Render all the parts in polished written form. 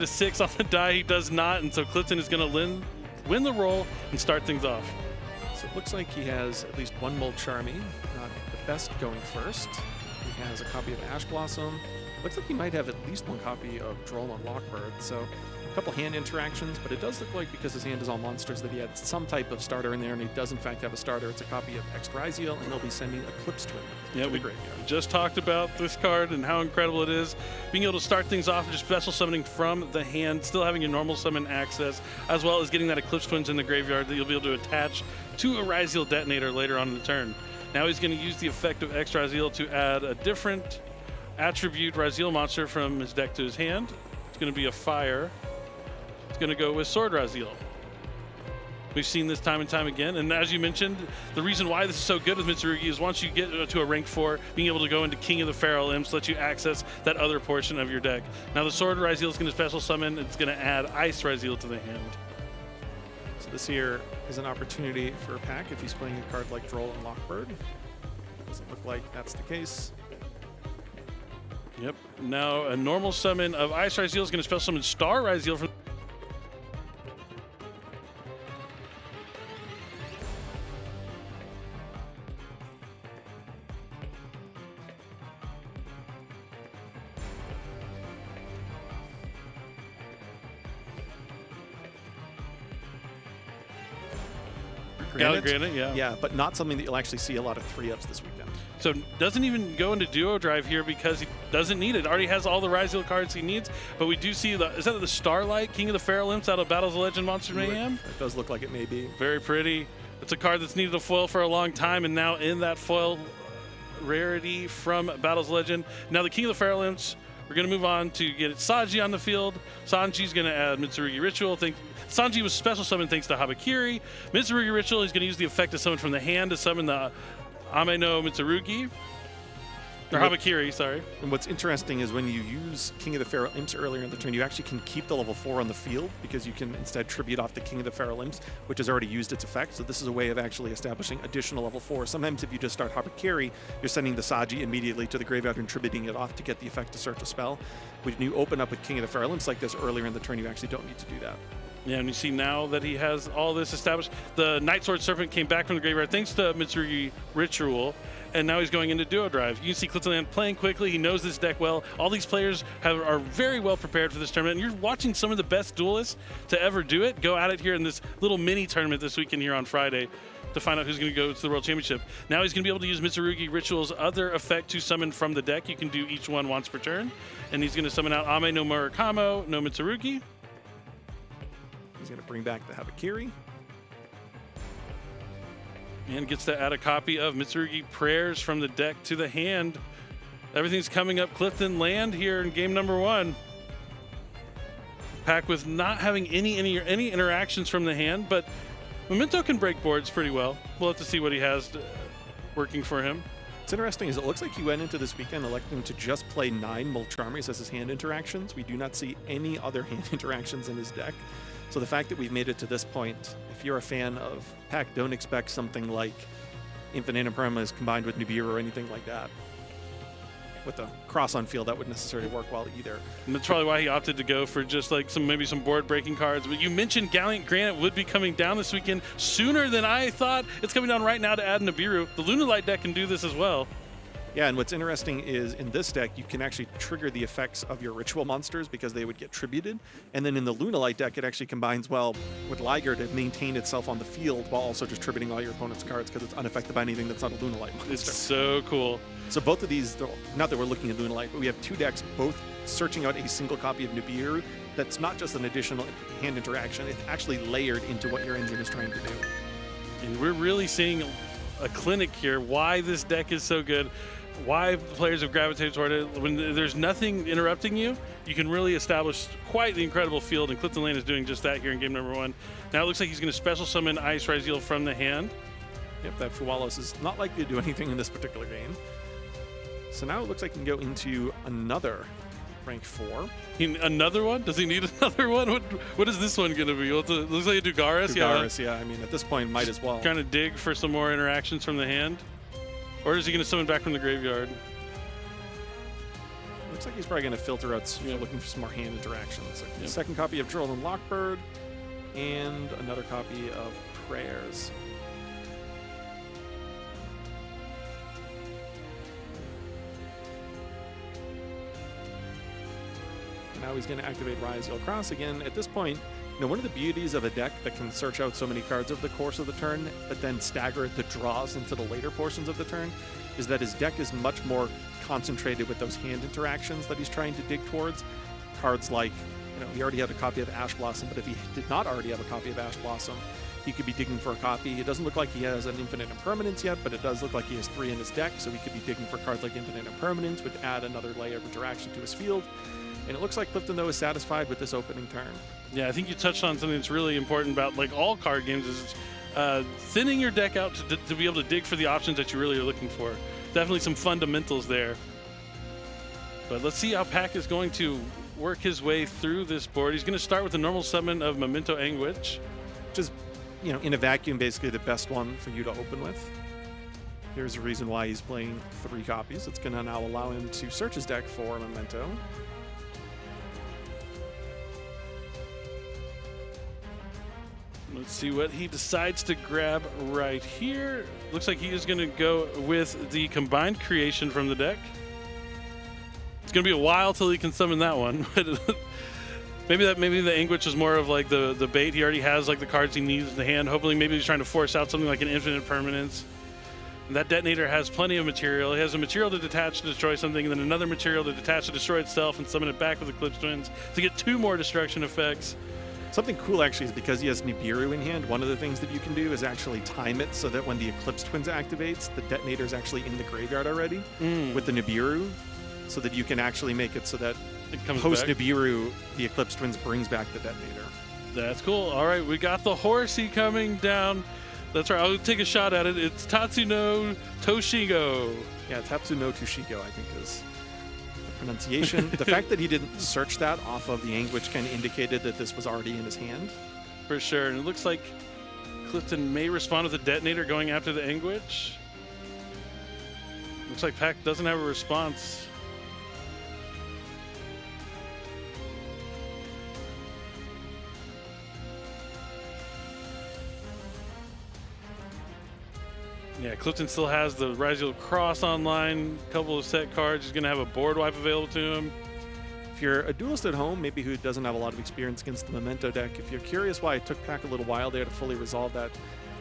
The 6 on the die, he does not, and so Clifton is going to win the roll and start things off. So it looks like he has at least one Mulcharmy, not the best going first. He has a copy of Ash Blossom. Looks like he might have at least one copy of Droll and Lockbird. So a couple hand interactions, but it does look like because his hand is all monsters that he had some type of starter in there, and he does in fact have a starter. It's a copy of Ryzeal, and he'll be sending Eclipse Twin to the graveyard. Just talked about this card and how incredible it is. Being able to start things off with just special summoning from the hand, still having your normal summon access, as well as getting that Eclipse Twins in the graveyard that you'll be able to attach to a Ryzeal detonator later on in the turn. Now he's going to use the effect of Ryzeal to add a different attribute Ryzeal monster from his deck to his hand. It's going to be a fire. It's going to go with Sword Ryzeal. We've seen this time and time again, and as you mentioned, the reason why this is so good with Mitsurugi is once you get to a rank 4, being able to go into King of the Feral Imps lets you access that other portion of your deck. Now the Sword Ryzeal is going to special summon, it's going to add Ice Ryzeal to the hand. So this here is an opportunity for Pack if he's playing a card like Droll and Lockbird. Doesn't look like that's the case. Yep, now a normal summon of Ice Ryzeal is going to special summon Star Ryzeal from Granite, yeah. Yeah, but not something that you'll actually see a lot of 3-ups this weekend. So doesn't even go into duo drive here because he doesn't need it. Already has all the Ryzeal cards he needs, but we do see is that the Starlight, King of the Feral Imps out of Battles of Legend Monster Mayhem? It does look like it may be. Very pretty. It's a card that's needed a foil for a long time, and now in that foil rarity from Battles of Legend. Now the King of the Feral Imps, we're going to move on to get Sanji on the field. Sanji's going to add Mitsurugi Ritual. Sanji was special summoned thanks to Habakiri. Mitsurugi Ritual, he's going to use the effect to summon from the hand to summon the Ame no Mitsurugi. Or Habakiri, sorry. And what's interesting is when you use King of the Feral Imps earlier in the turn, you actually can keep the level 4 on the field because you can instead tribute off the King of the Feral Imps, which has already used its effect. So this is a way of actually establishing additional level 4. Sometimes if you just start Habakiri, you're sending the Saji immediately to the graveyard and tributing it off to get the effect to search a spell. When you open up with King of the Feral Imps like this earlier in the turn, you actually don't need to do that. Yeah, and you see now that he has all this established. The Night Sword Serpent came back from the graveyard thanks to Mitsurugi Ritual, and now he's going into duo drive. You can see Clifton playing quickly. He knows this deck well. All these players are very well prepared for this tournament, and you're watching some of the best duelists to ever do it go at it here in this little mini tournament this weekend here on Friday to find out who's going to go to the World Championship. Now he's going to be able to use Mitsurugi Ritual's other effect to summon from the deck. You can do each one once per turn, and he's going to summon out Ame no Murakamo no Mitsurugi. He's going to bring back the Habakiri. And gets to add a copy of Mitsurugi Prayers from the deck to the hand. Everything's coming up Clifton land here in game number 1. Pack with not having any interactions from the hand, but Memento can break boards pretty well. We'll have to see what he has working for him. What's interesting is it looks like he went into this weekend electing to just play 9 Mulcharmies as his hand interactions. We do not see any other hand interactions in his deck. So the fact that we've made it to this point, if you're a fan of Pack, don't expect something like Infinite Impermas combined with Nibiru or anything like that. With a cross on field, that wouldn't necessarily work well either. And that's probably why he opted to go for just like maybe some board breaking cards. But you mentioned Gallant Granite would be coming down this weekend sooner than I thought. It's coming down right now to add Nibiru. The Lunalight deck can do this as well. Yeah, and what's interesting is in this deck, you can actually trigger the effects of your ritual monsters because they would get tributed. And then in the Lunalight deck, it actually combines well with Liger to maintain itself on the field while also just tributing all your opponent's cards because it's unaffected by anything that's not a Lunalight monster. It's so cool. So both of these, not that we're looking at Lunalight, but we have 2 decks both searching out a single copy of Nibiru that's not just an additional hand interaction, it's actually layered into what your engine is trying to do. And we're really seeing a clinic here, why this deck is so good. Why the players have gravitated toward it. When there's nothing interrupting you, you can really establish quite the incredible field, and Clifton Lane is doing just that here in game number 1. Now it looks like he's going to special summon Ice Ryzeal from the hand. Yep, that Fuwalos is not likely to do anything in this particular game. So now it looks like he can go into another rank 4. Another one? Does he need another one? What is this one going to be? It looks like a Dugaris. Yeah. I mean, at this point, might as well. Trying to dig for some more interactions from the hand. Or is he going to summon back from the graveyard? looks like he's probably going to filter out, looking for some more hand interactions. So second copy of Droll and Lockbird, and another copy of Prayers. Now he's going to activate Ryzeal Cross again. At this point, one of the beauties of a deck that can search out so many cards over the course of the turn, but then stagger the draws into the later portions of the turn, is that his deck is much more concentrated with those hand interactions that he's trying to dig towards. Cards like, he already had a copy of Ash Blossom, but if he did not already have a copy of Ash Blossom, he could be digging for a copy. It doesn't look like he has an Infinite Impermanence yet, but it does look like he has 3 in his deck, so he could be digging for cards like Infinite Impermanence, which add another layer of interaction to his field. And it looks like Clifton, though, is satisfied with this opening turn. Yeah, I think you touched on something that's really important about all card games is thinning your deck out to be able to dig for the options that you really are looking for. Definitely some fundamentals there. But let's see how Pack is going to work his way through this board. He's going to start with a normal summon of Memento Anguish. Which is, in a vacuum, basically the best one for you to open with. Here's the reason why he's playing 3 copies. It's going to now allow him to search his deck for Memento. Let's see what he decides to grab right here. Looks like he is going to go with the combined creation from the deck. It's going to be a while till he can summon that one. maybe the Anguish is more of the bait. He already has the cards he needs in the hand. Hopefully maybe he's trying to force out something like an Infinite Permanence. And that detonator has plenty of material. He has a material to detach to destroy something, and then another material to detach to destroy itself and summon it back with the Eclipse Twins to get 2 more destruction effects. Something cool, actually, is because he has Nibiru in hand, one of the things that you can do is actually time it so that when the Eclipse Twins activates, the detonator is actually in the graveyard already with the Nibiru, so that you can actually make it so that post-Nibiru, the Eclipse Twins brings back the detonator. That's cool. All right, we got the horsey coming down. That's right. I'll take a shot at it. It's Tatsuno Toshigo. Yeah, Tatsuno Toshigo, I think, is pronunciation. The fact that he didn't search that off of the Anguish kind of indicated that this was already in his hand. For sure. And it looks like Clifton may respond with a detonator going after the Anguish. Looks like Pack doesn't have a response. Yeah, Clifton still has the Ryzeal Cross online, a couple of set cards. He's going to have a board wipe available to him. If you're a duelist at home, maybe who doesn't have a lot of experience against the Memento deck, if you're curious why it took Pack a little while there to fully resolve that,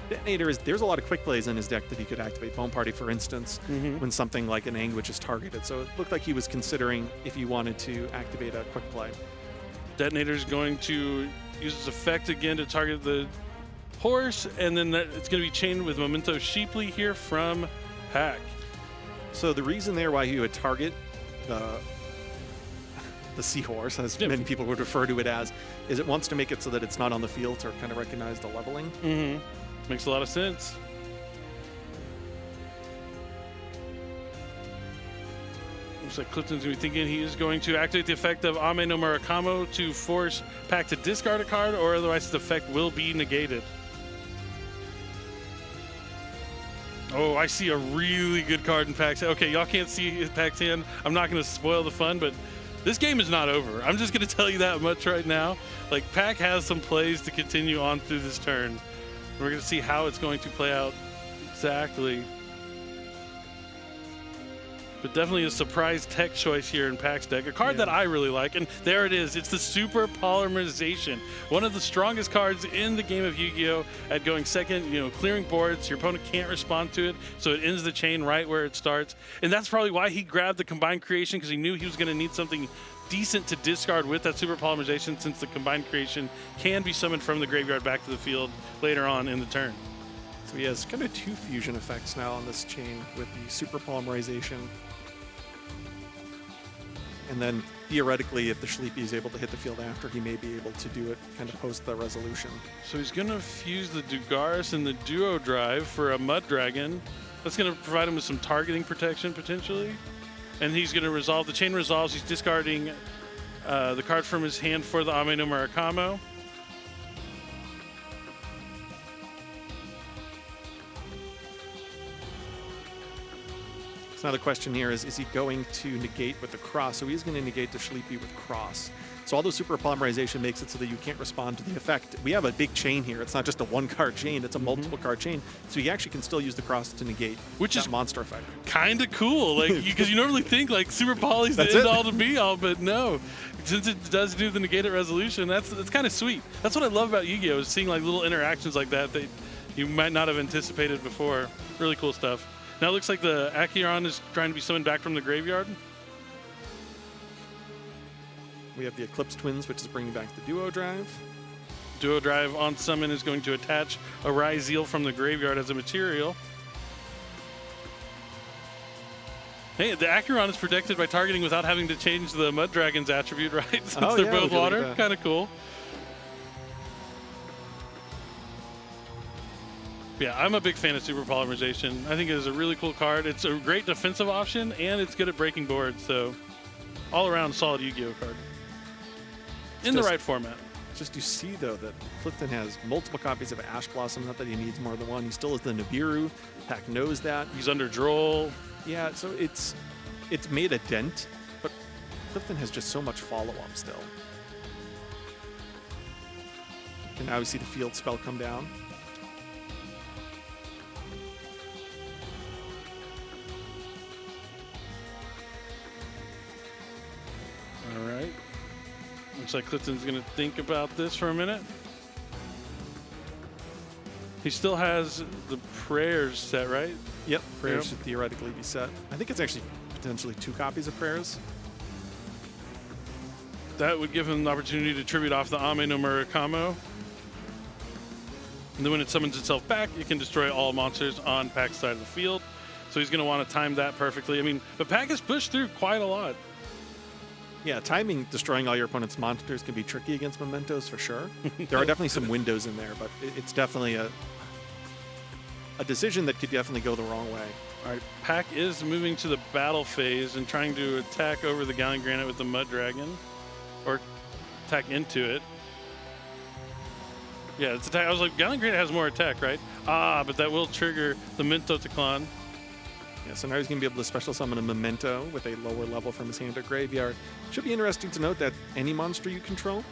detonator there's a lot of quick plays in his deck that he could activate. Bone Party, for instance, when something like an Anguish is targeted. So it looked like he was considering if he wanted to activate a quick play. Detonator is going to use its effect again to target the horse, and then it's going to be chained with Memento Sheeply here from Pack. So the reason there why he would target the seahorse, as many people would refer to it as, is it wants to make it so that it's not on the field to kind of recognize the leveling. Makes a lot of sense. Looks like Clifton's going to be thinking he is going to activate the effect of Ame no Murakamo to force Pack to discard a card, or otherwise its effect will be negated. Oh, I see a really good card in Pack's hand. Okay, y'all can't see Pack's hand. I'm not going to spoil the fun, but this game is not over. I'm just going to tell you that much right now. Pack has some plays to continue on through this turn. We're going to see how it's going to play out exactly. But definitely a surprise tech choice here in Pack's deck. A card that I really like, and there it is. It's the Super Polymerization. One of the strongest cards in the game of Yu-Gi-Oh! At going second, clearing boards. Your opponent can't respond to it, so it ends the chain right where it starts. And that's probably why he grabbed the combined creation, because he knew he was going to need something decent to discard with that Super Polymerization, since the combined creation can be summoned from the graveyard back to the field later on in the turn. So he has kind of 2 fusion effects now on this chain with the Super Polymerization. And then theoretically, if the Sleepy is able to hit the field after, he may be able to do it kind of post the resolution. So he's going to fuse the Dugaris and the Duo Drive for a Mud Dragon. That's going to provide him with some targeting protection potentially. And he's going to resolve. The chain resolves. He's discarding the card from his hand for the Ame no Murakamo. So now the question here is he going to negate with the cross? So he's going to negate the Sleepy with cross. So although super polymerization makes it so that you can't respond to the effect, we have a big chain here. It's not just a one-card chain, it's a multiple card chain. So you actually can still use the cross to negate that monster effect. Kind of cool, like because you normally think like super poly's the end all to be all, but no. Since it does do the negated resolution, that's kind of sweet. That's what I love about Yu-Gi-Oh! Is seeing like little interactions like that you might not have anticipated before. Really cool stuff. Now it looks like the Acheron is trying to be summoned back from the graveyard. We have the Eclipse Twins, which is bringing back the Duo Drive. Duo Drive on summon is going to attach a Ryzeal from the graveyard as a material. Hey, the Acheron is protected by targeting without having to change the Mud Dragon's attribute, right? Since they're both water. Kind of cool. Yeah, I'm a big fan of Super Polymerization. I think it is a really cool card. It's a great defensive option, and it's good at breaking boards. So, all around solid Yu-Gi-Oh card. In the right format. Just you see, though, that Clifton has multiple copies of Ash Blossom. Not that he needs more than one. He still has the Nibiru. Pack knows that. He's under Droll. Yeah, so it's made a dent, but Clifton has just so much follow-up still. And now we see the field spell come down. All right. Looks like Clifton's going to think about this for a minute. He still has the prayers set, right? Yep, prayers should theoretically be set. I think it's actually potentially 2 copies of prayers. That would give him the opportunity to tribute off the Ame no Murakamo. And then when it summons itself back, it can destroy all monsters on Pack's side of the field. So he's going to want to time that perfectly. I mean, but Pack has pushed through quite a lot. Yeah, timing destroying all your opponent's monsters can be tricky against Mementos for sure. There are definitely some windows in there, but it's definitely a decision that could definitely go the wrong way. All right, Pack is moving to the battle phase and trying to attack over the Galleon Granite with the Mud Dragon, or attack into it. Yeah, it's attack. I was like, Galleon Granite has more attack, right? Ah, but that will trigger the Memento Teclan. Yeah, so now he's going to be able to special summon a Memento with a lower level from his hand or graveyard. Should be interesting to note that any monster you control.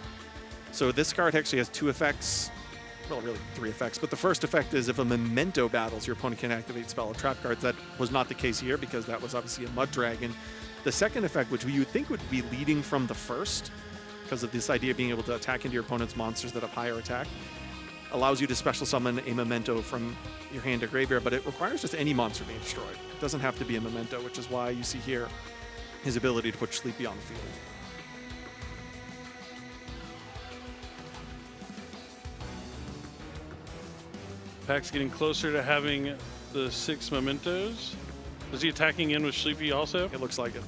So this card actually has 2 effects. Well, really 3 effects. But the first effect is if a Memento battles, your opponent can activate spell or trap cards. That was not the case here because that was obviously a Mud Dragon. The second effect, which you would think would be leading from the first, because of this idea of being able to attack into your opponent's monsters that have higher attack, allows you to special summon a Memento from your hand or graveyard, but it requires just any monster being destroyed. It doesn't have to be a Memento, which is why you see here his ability to put Sleepy on the field. Pack's getting closer to having the 6 Mementos. Is he attacking in with Sleepy also? It looks like it.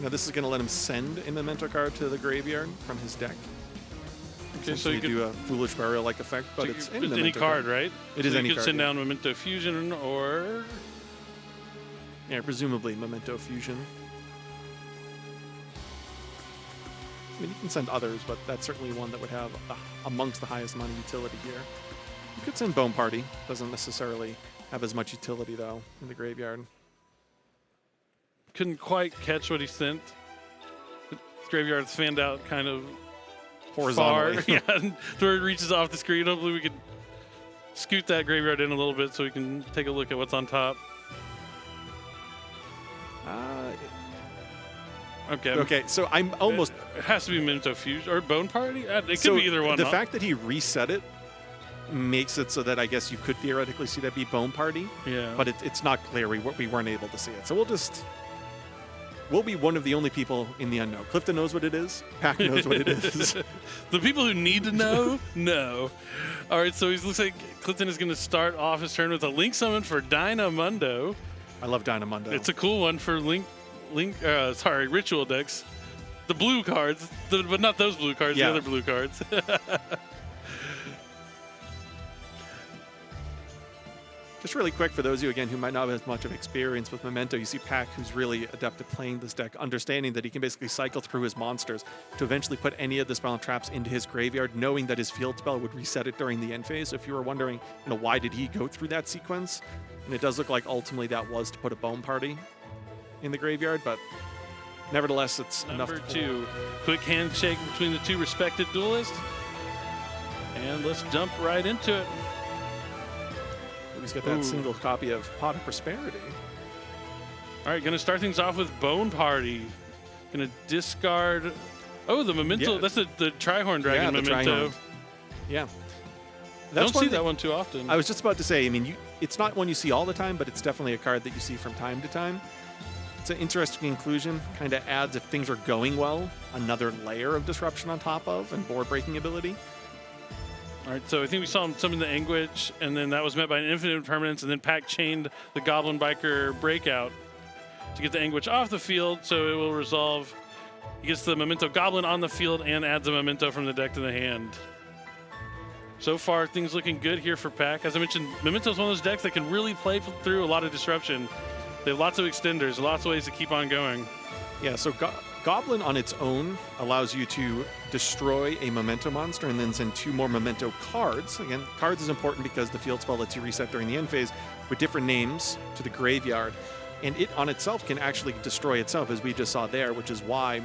Now this is going to let him send a Memento card to the graveyard from his deck. Okay, so you could do a Foolish Burial-like effect, but so it's any card, right? It is so any you could card. send down Memento Fusion or... Yeah, presumably Memento Fusion. I mean, you can send others, but that's certainly one that would have amongst the highest amount of utility here. You could send Bone Party. Doesn't necessarily have as much utility, though, in the graveyard. Couldn't quite catch what he sent. His graveyard's fanned out kind of horizontally. Far. Yeah, where it reaches off the screen. Hopefully we can scoot that graveyard in a little bit so we can take a look at what's on top. Okay, so I'm almost... It has to be Memento Fusion or Bone Party? It could be either one. The fact that he reset it makes it so that I guess you could theoretically see that be Bone Party. Yeah. But it's not clear. We weren't able to see it. So we'll be one of the only people in the unknown. Clifton knows what it is. Pack knows what it is. The people who need to know, know. All right, so it looks like Clifton is going to start off his turn with a Link summon for Dynamundo. I love Dynamundo. It's a cool one for Ritual decks. The blue cards, but not those blue cards, yeah. The other blue cards. Just really quick, for those of you, again, who might not have as much of experience with Memento, you see Pak, who's really adept at playing this deck, understanding that he can basically cycle through his monsters to eventually put any of the spell and traps into his graveyard, knowing that his field spell would reset it during the end phase. So if you were wondering, why did he go through that sequence? And it does look like ultimately that was to put a Bone Party in the graveyard, but nevertheless, it's enough. Number 2, quick handshake between the two respected duelists. And let's jump right into it. He's got that single copy of Pot of Prosperity. All right, going to start things off with Bone Party. Going to discard... Oh, the Memento. Yeah. That's the Trihorn Dragon Memento. Yeah. Don't see that one too often. I was just about to say, it's not one you see all the time, but it's definitely a card that you see from time to time. It's an interesting inclusion. Kind of adds, if things are going well, another layer of disruption on top of and board breaking ability. All right, so I think we saw him summon the Anguish, and then that was met by an infinite permanence, and then Pak chained the Goblin Biker Breakout to get the Anguish off the field, so it will resolve. He gets the Memento Goblin on the field and adds a Memento from the deck to the hand. So far, things looking good here for Pak. As I mentioned, Memento is one of those decks that can really play through a lot of disruption. They have lots of extenders, lots of ways to keep on going. Yeah, so Goblin on its own allows you to destroy a Memento monster and then send 2 more Memento cards. Again, cards is important because the field spell lets you reset during the end phase with different names to the graveyard. And it on itself can actually destroy itself, as we just saw there, which is why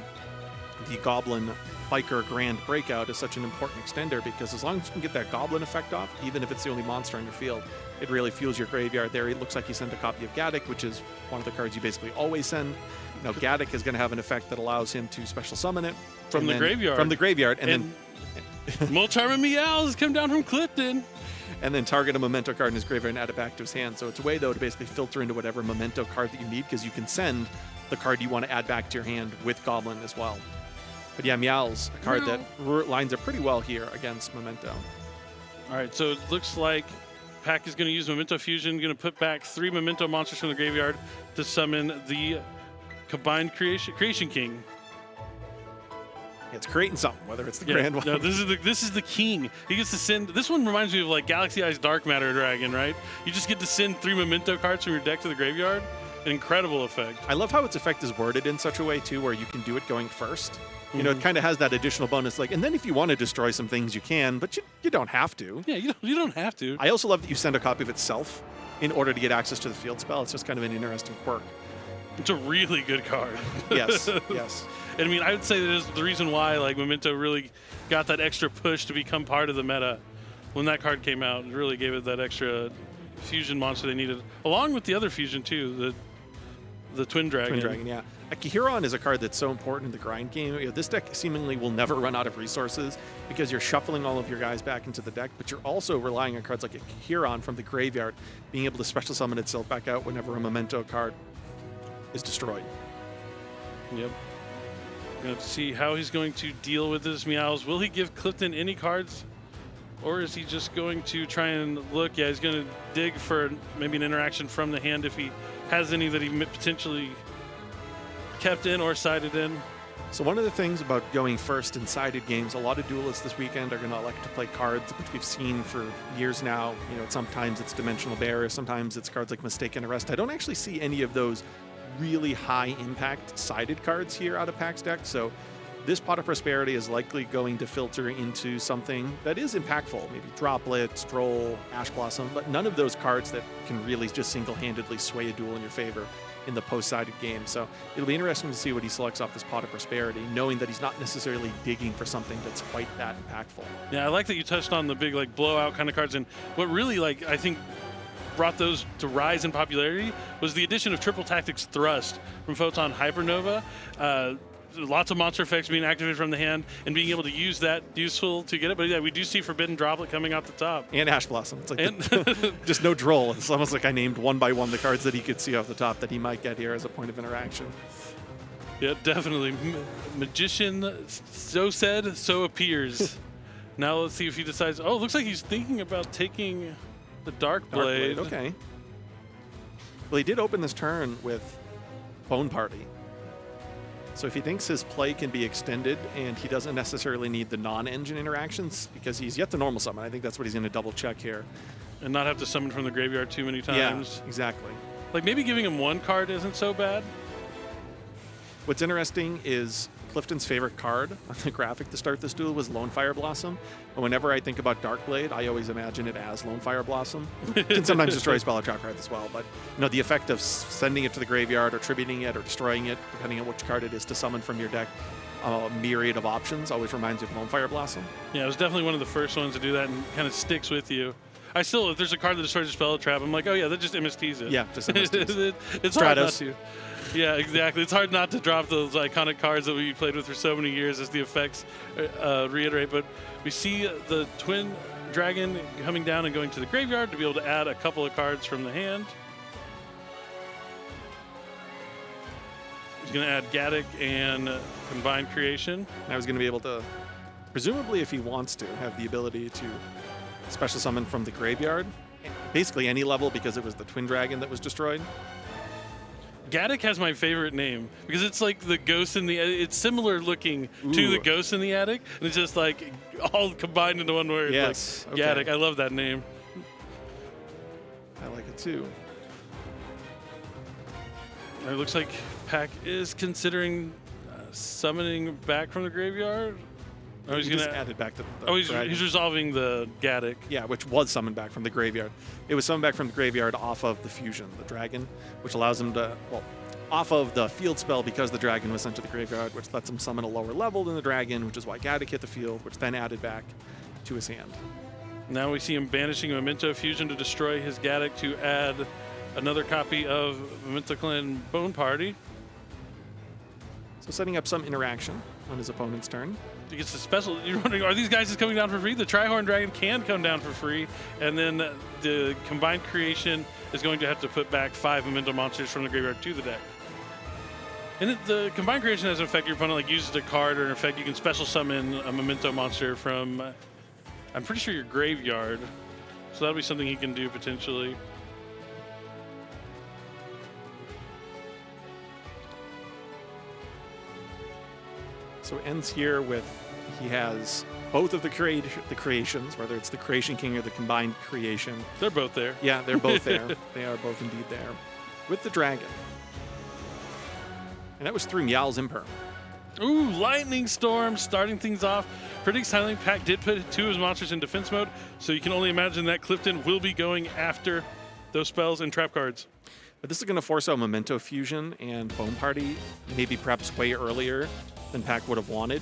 the Goblin Biker Grand Breakout is such an important extender, because as long as you can get that Goblin effect off, even if it's the only monster on your field, it really fuels your graveyard there. It looks like he sent a copy of Gaddock, which is one of the cards you basically always send. Now, Gaddock is going to have an effect that allows him to special summon it. From the graveyard. From the graveyard. And then Molcharmin Meows come down from Clifton. And then target a Memento card in his graveyard and add it back to his hand. So it's a way, though, to basically filter into whatever Memento card that you need, because you can send the card you want to add back to your hand with Goblin as well. But yeah, Meow's a card that lines up pretty well here against Memento. All right, so it looks like Pak is going to use Memento Fusion, going to put back 3 Memento monsters from the graveyard to summon the combined Creation King. It's creating something, whether it's the grand one. No, this is the king. He gets to send. This one reminds me of like Galaxy Eyes Dark Matter Dragon, right? You just get to send 3 Memento cards from your deck to the graveyard. An incredible effect. I love how its effect is worded in such a way too, where you can do it going first. You know, it kind of has that additional bonus, like, and then if you want to destroy some things, you can, but you don't have to. Yeah, you don't have to. I also love that you send a copy of itself in order to get access to the field spell. It's just kind of an interesting quirk. It's a really good card. Yes, yes. And I mean, I would say that is the reason why like Memento really got that extra push to become part of the meta. When that card came out, it really gave it that extra fusion monster they needed, along with the other fusion too, the Twin Dragon. Twin Dragon, yeah. Akihiron is a card that's so important in the grind game. You know, this deck seemingly will never run out of resources because you're shuffling all of your guys back into the deck, but you're also relying on cards like Akihiron from the graveyard, being able to special summon itself back out whenever a Memento card is destroyed. Yep. We're going to see how he's going to deal with this Meows. Will he give Clifton any cards? Or is he just going to try and look? Yeah, he's going to dig for maybe an interaction from the hand if he has any that he potentially kept in or sided in. So one of the things about going first in sided games, a lot of duelists this weekend are going to elect to play cards, which we've seen for years now. You know, sometimes it's Dimensional Barrier, sometimes it's cards like Mistaken Arrest. I don't actually see any of those really high impact sided cards here out of Pak's deck. So this Pot of Prosperity is likely going to filter into something that is impactful, maybe Droplet, Stroll, Ash Blossom, but none of those cards that can really just single-handedly sway a duel in your favor in the post-sided game. So it'll be interesting to see what he selects off this Pot of Prosperity, knowing that he's not necessarily digging for something that's quite that impactful. Yeah, I like that you touched on the big like blowout kind of cards, and what really like I think brought those to rise in popularity was the addition of Triple Tactics Thrust from Photon Hypernova. Lots of monster effects being activated from the hand and being able to use that useful to get it. But yeah, we do see Forbidden Droplet coming out the top. And Ash Blossom. It's like just no droll. It's almost like I named one by one the cards that he could see off the top that he might get here as a point of interaction. Yeah, definitely. Magician, so said, so appears. Now let's see if he decides. Oh, looks like he's thinking about taking the Dark Blade. Okay. Well, he did open this turn with Bone Party. So if he thinks his play can be extended and he doesn't necessarily need the non-engine interactions because he's yet to normal summon, I think that's what he's going to double check here. And not have to summon from the graveyard too many times. Yeah, exactly. Like maybe giving him one card isn't so bad. What's interesting is Clifton's favorite card on the graphic to start this duel was Lone Fire Blossom. And whenever I think about Darkblade, I always imagine it as Lone Fire Blossom. It can sometimes destroy spell or trap cards as well, but the effect of sending it to the graveyard or tributing it or destroying it, depending on which card it is to summon from your deck, a myriad of options always reminds you of Lone Fire Blossom. Yeah, it was definitely one of the first ones to do that and kind of sticks with you. I still, if there's a card that destroys a spell or trap, I'm like, oh yeah, that just MSTs it. Yeah, just MSTs. It's hard not to. Yeah, exactly. It's hard not to drop those iconic cards that we played with for so many years as the effects reiterate. But we see the Twin Dragon coming down and going to the graveyard to be able to add a couple of cards from the hand. He's going to add Gaddock and Combined Creation. Now he's going to be able to, presumably if he wants to, have the ability to special summon from the graveyard. Basically any level because it was the Twin Dragon that was destroyed. Gaddock has my favorite name because it's like the ghost in the. It's similar looking to the ghost in the attic, and it's just like all combined into one word. Yes, like, Gaddock. I love that name. I like it too. It looks like Pack is considering summoning back from the graveyard. Oh, he's going to add it back to the he's resolving the Gaddock. Yeah, which was summoned back from the graveyard. It was summoned back from the graveyard off of the fusion, the dragon, which allows him to, well, off of the field spell because the dragon was sent to the graveyard, which lets him summon a lower level than the dragon, which is why Gaddock hit the field, which then added back to his hand. Now we see him banishing Memento Fusion to destroy his Gaddock to add another copy of Memento Clan Bone Party. So setting up some interaction on his opponent's turn. He gets a special. You're wondering, are these guys just coming down for free? The Trihorn Dragon can come down for free, and then the Combined Creation is going to have to put back 5 Memento monsters from the graveyard to the deck. And the Combined Creation has an effect. Your opponent uses a card or an effect. You can special summon a Memento monster from, I'm pretty sure, your graveyard. So that'll be something he can do potentially. So it ends here with he has both of the creations, whether it's the Creation King or the Combined Creation. They're both there. Yeah, they're both there. They are both indeed there. With the dragon. And that was through Meow's Imperm. Ooh, Lightning Storm starting things off. Pretty exciting. Pack did put 2 of his monsters in defense mode, so you can only imagine that Clifton will be going after those spells and trap cards. But this is going to force out Memento Fusion and Bone Party, maybe perhaps way earlier than Pack would have wanted.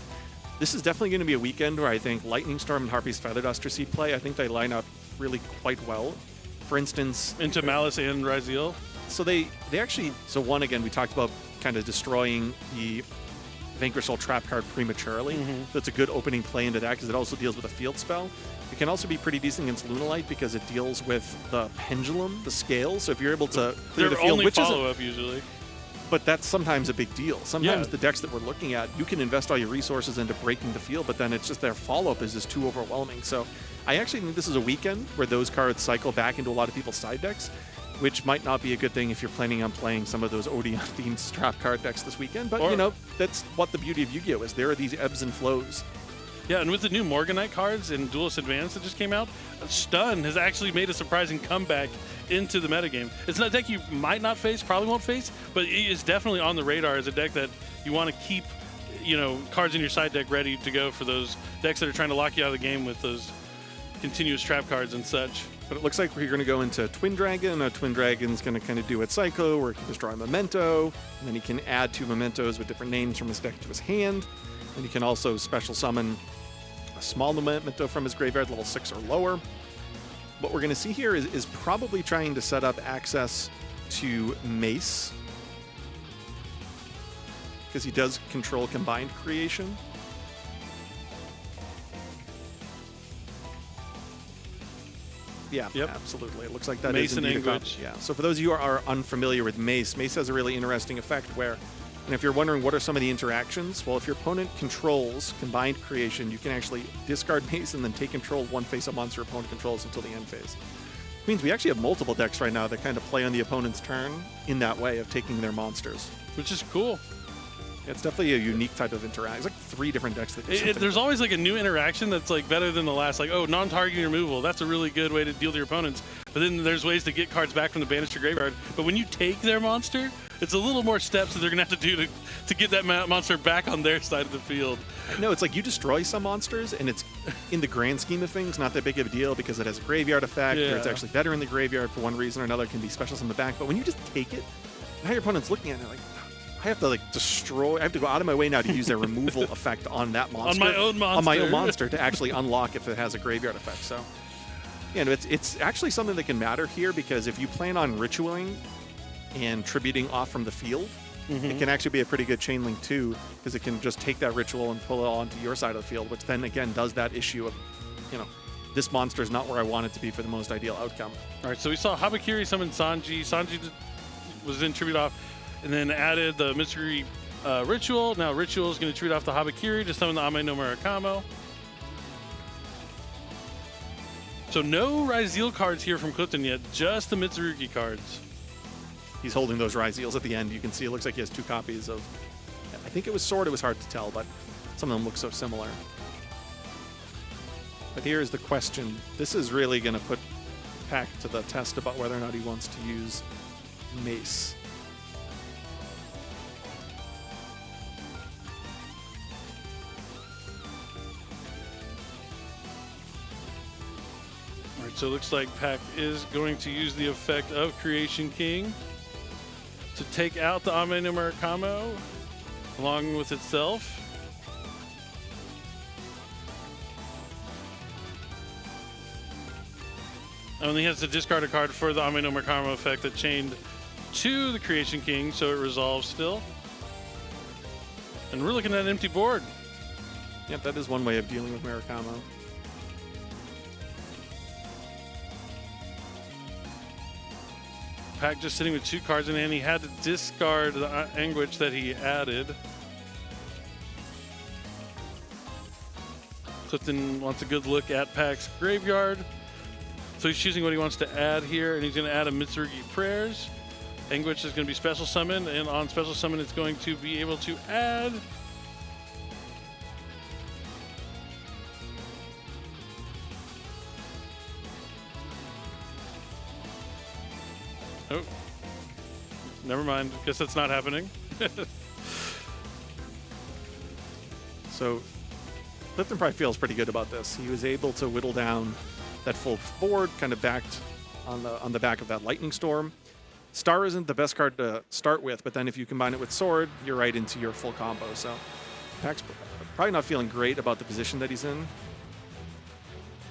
This is definitely going to be a weekend where I think Lightning Storm and Harpy's Feather Duster Seed play. I think they line up really quite well. For instance, into Malice and Ryzeal. So they actually, so one, again, we talked about kind of destroying the Vanquish All trap card prematurely. That's a good opening play into that because it also deals with a field spell. It can also be pretty decent against Lunalight because it deals with the pendulum, the scale. So if you're able to clear the field, which is follow-up usually. But that's sometimes a big deal. Sometimes the decks that we're looking at, you can invest all your resources into breaking the field, but then it's just their follow-up is just too overwhelming. So I actually think this is a weekend where those cards cycle back into a lot of people's side decks, which might not be a good thing if you're planning on playing some of those Odeon-themed strap card decks this weekend. But, that's what the beauty of Yu-Gi-Oh! Is. There are these ebbs and flows. Yeah, and with the new Morganite cards in Duelist Advance that just came out, Stun has actually made a surprising comeback into the metagame. It's not a deck you might not face, probably won't face, but it is definitely on the radar as a deck that you want to keep, cards in your side deck ready to go for those decks that are trying to lock you out of the game with those continuous trap cards and such. But it looks like we're going to go into Twin Dragon. Twin Dragon's going to kind of do its cycle where he can destroy a Memento, and then he can add 2 Mementos with different names from his deck to his hand. And he can also special summon a small Memento from his graveyard, level 6 or lower. What we're going to see here is probably trying to set up access to Mace, because he does control Combined Creation. Yeah, absolutely. It looks like that Mace is and indeed Anguish. Yeah. So for those of you who are unfamiliar with Mace, Mace has a really interesting effect where, and if you're wondering what are some of the interactions, well, if your opponent controls Combined Creation, you can actually discard Mace and then take control of one face-up monster your opponent controls until the end phase. It means we actually have multiple decks right now that kind of play on the opponent's turn in that way of taking their monsters. Which is cool. It's definitely a unique type of interaction. It's like 3 different decks that there's always like a new interaction that's like better than the last. Like, oh, non-targeting removal. That's a really good way to deal to your opponents. But then there's ways to get cards back from the banished to graveyard. But when you take their monster, it's a little more steps that they're going to have to do to get that monster back on their side of the field. No, it's like you destroy some monsters, and it's, in the grand scheme of things, not that big of a deal because it has a graveyard effect, or it's actually better in the graveyard for one reason or another. It can be specials on the back. But when you just take it, now your opponent's looking at it like, I have to like destroy. I have to go out of my way now to use a removal effect on that monster. On my own monster. On my own monster to actually unlock if it has a graveyard effect. So, you know, it's actually something that can matter here because if you plan on ritualing and tributing off from the field, it can actually be a pretty good chain link too, because it can just take that ritual and pull it onto your side of the field, which then again does that issue of, you know, this monster is not where I want it to be for the most ideal outcome. All right, so we saw Habakiri summon Sanji. Sanji was in tribute off, and then added the Mitsurugi Ritual. Now Ritual is going to tribute off the Habakiri to summon the Ame no Murakamo. So no Ryzeal cards here from Clifton yet, just the Mitsurugi cards. He's holding those Ryzeals at the end. You can see it looks like he has 2 copies of, I think it was Sword. It was hard to tell, but some of them look so similar. But here's the question. This is really going to put Pack to the test about whether or not he wants to use Mace. All right, so it looks like Pack is going to use the effect of Creation King to take out the Ame no Murakamo along with itself. And he has to discard a card for the Ame no Murakamo effect that chained to the Creation King, so it resolves still. And we're looking at an empty board. Yep, that is one way of dealing with Murakamo. Pack just sitting with 2 cards in hand. He had to discard the Anguish that he added. Clifton wants a good look at Pack's graveyard. So he's choosing what he wants to add here, and he's going to add a Mitsurugi Prayers. Anguish is going to be special summon, and on special summon it's going to be able to add oh, never mind. Guess that's not happening. So Clifton probably feels pretty good about this. He was able to whittle down that full board, kind of backed on the back of that Lightning Storm. Star isn't the best card to start with, but then if you combine it with Sword, you're right into your full combo. So Pack's probably not feeling great about the position that he's in.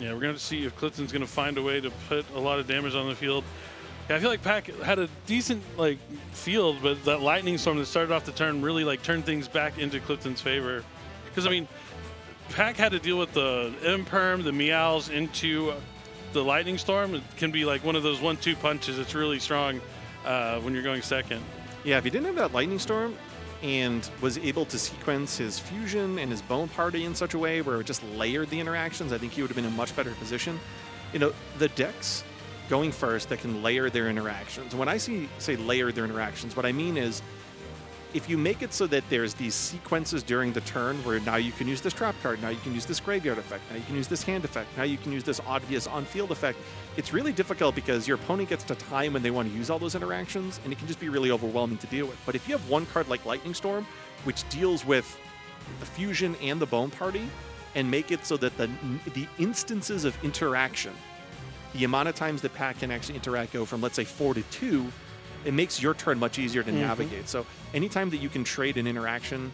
Yeah, we're going to see if Clifton's going to find a way to put a lot of damage on the field. Yeah, I feel like Pack had a decent like field, but that Lightning Storm that started off the turn really like turned things back into Clifton's favor. Because I mean, Pack had to deal with the Imperm, the Meows into the Lightning Storm. It can be like one of those 1-2 punches. It's really strong when you're going second. Yeah, if he didn't have that Lightning Storm and was able to sequence his Fusion and his Bone Party in such a way where it just layered the interactions, I think he would have been in a much better position. You know, the decks going first that can layer their interactions. When I say layer their interactions, what I mean is if you make it so that there's these sequences during the turn where now you can use this trap card, now you can use this graveyard effect, now you can use this hand effect, now you can use this obvious on-field effect, it's really difficult because your opponent gets to time when they want to use all those interactions, and it can just be really overwhelming to deal with. But if you have one card like Lightning Storm, which deals with the Fusion and the Bone Party, and make it so that the instances of interaction, the amount of times that Pack can actually interact go from, let's say, 4 to 2, it makes your turn much easier to navigate. So anytime that you can trade an interaction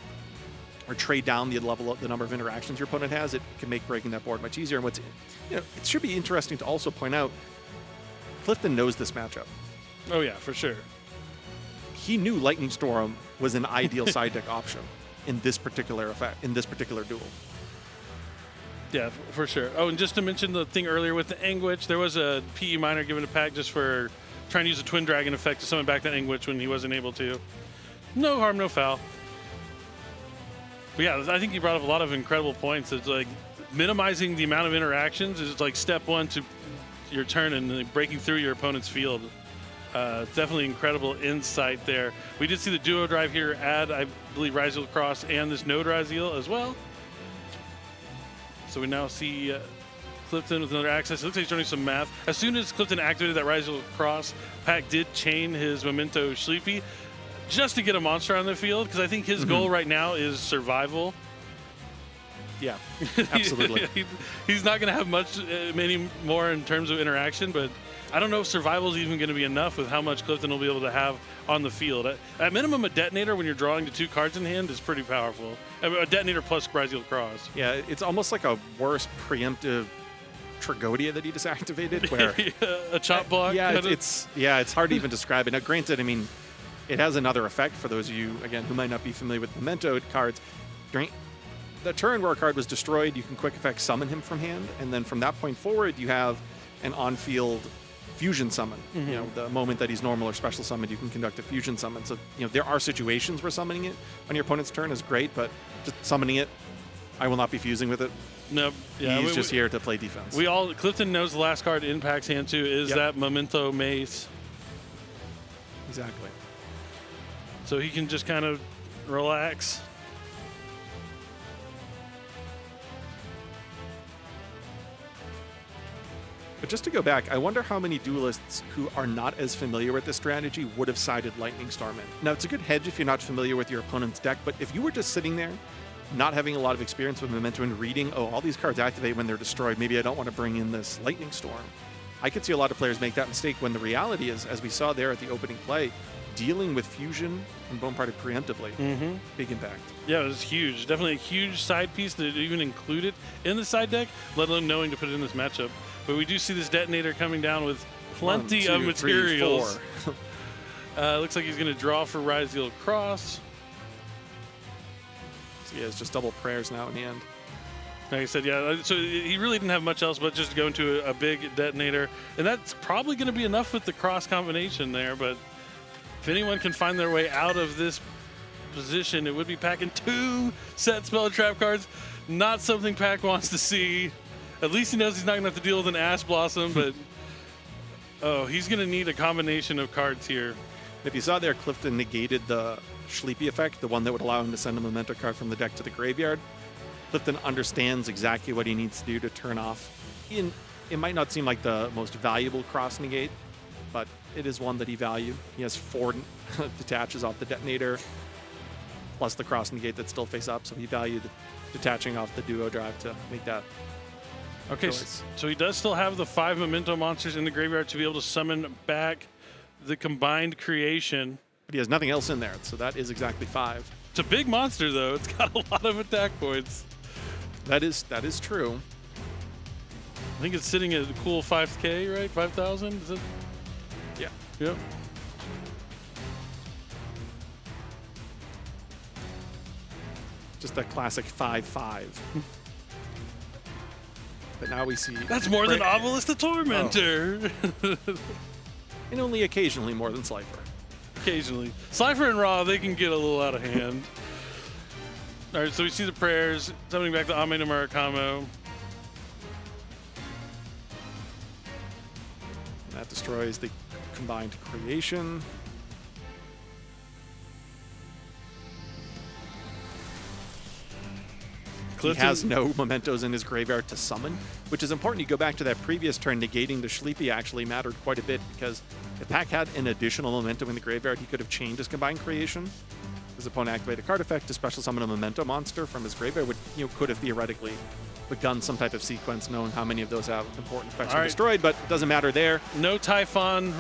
or trade down the number of interactions your opponent has, it can make breaking that board much easier. And what's, you know, it should be interesting to also point out, Clifton knows this matchup. Oh yeah, for sure. He knew Lightning Storm was an ideal side deck option in this particular effect, in this particular duel. Yeah, for sure. Oh, and just to mention the thing earlier with the Anguish, there was a PE minor given to Pack just for trying to use a Twin Dragon effect to summon back that Anguish when he wasn't able to. No harm, no foul. But yeah, I think you brought up a lot of incredible points. It's like minimizing the amount of interactions is like step 1 to your turn and breaking through your opponent's field. Definitely incredible insight there. We did see the duo drive here add, I believe, Ryzeal Cross and this node Ryzeal as well. So we now see Clifton with another access. It looks like he's running some math. As soon as Clifton activated that Ryzeal Cross, Pack did chain his Memento Sleepy just to get a monster on the field, because I think his goal right now is survival. Yeah, absolutely. He's not going to have many more in terms of interaction, but I don't know if survival is even going to be enough with how much Clifton will be able to have on the field. At minimum, a detonator when you're drawing the 2 cards in hand is pretty powerful. A detonator plus Ryzeal Cross. Yeah, it's almost like a worse preemptive Tragodia that he just activated, where a chop block. Yeah, it's hard to even describe it. Now, granted, I mean, it has another effect for those of you again who might not be familiar with Memento cards. During the turn where a card was destroyed, you can quick effect summon him from hand, and then from that point forward, you have an on-field fusion summon. You know, the moment that he's normal or special summoned, you can conduct a fusion summon. So, you know, there are situations where summoning it on your opponent's turn is great, but just summoning it, I will not be fusing with it. No, yeah, he's just here to play defense. Clifton knows the last card in Pack's hand too is that Memento Mace. Exactly. So he can just kind of relax. But just to go back, I wonder how many duelists who are not as familiar with this strategy would have sided Lightning Storm in. Now, it's a good hedge if you're not familiar with your opponent's deck, but if you were just sitting there, not having a lot of experience with Memento and reading, oh, all these cards activate when they're destroyed, maybe I don't want to bring in this Lightning Storm. I could see a lot of players make that mistake when the reality is, as we saw there at the opening play, dealing with fusion and Bone Parted preemptively. Big impact. Yeah, it was huge. Definitely a huge side piece to even include it in the side deck, let alone knowing to put it in this matchup. But we do see this detonator coming down with plenty of materials. 3, 4. Looks like he's going to draw for Ryzeal Cross. So yeah, it's just double prayers now in the end. Like I said, yeah, so he really didn't have much else but just go into a big detonator. And that's probably going to be enough with the cross combination there. But if anyone can find their way out of this position, it would be packing 2 set spell trap cards. Not something Pack wants to see. At least he knows he's not going to have to deal with an Ash Blossom, but oh, he's going to need a combination of cards here. If you saw there, Clifton negated the Sleepy effect, the one that would allow him to send a Memento card from the deck to the graveyard. Clifton understands exactly what he needs to do to turn off. It might not seem like the most valuable cross negate, but it is one that he values. He has 4 detaches off the detonator, plus the cross negate that still face up, so he valued detaching off the duo drive to make that. Okay, so he does still have the 5 Memento monsters in the graveyard to be able to summon back the combined creation. But he has nothing else in there, so that is exactly 5. It's a big monster, though. It's got a lot of attack points. That is true. I think it's sitting at a cool 5K, right? 5,000? Is it? Yeah. Yep. Just that classic 5/5. But now we see... That's more than Obelisk the Tormentor. Oh. And only occasionally more than Slifer. Occasionally. Slifer and Raw, they can get a little out of hand. All right, so we see the prayers. Summoning back the Ame no Murakamo. That destroys the combined creation. Clifton. He has no mementos in his graveyard to summon, which is important. You go back to that previous turn, negating the Sleepy actually mattered quite a bit, because if Pack had an additional memento in the graveyard, he could have chained his combined creation. His opponent activated a card effect to special summon a memento monster from his graveyard, which could have theoretically begun some type of sequence, knowing how many of those have important effects are destroyed, but it doesn't matter there. No Typhon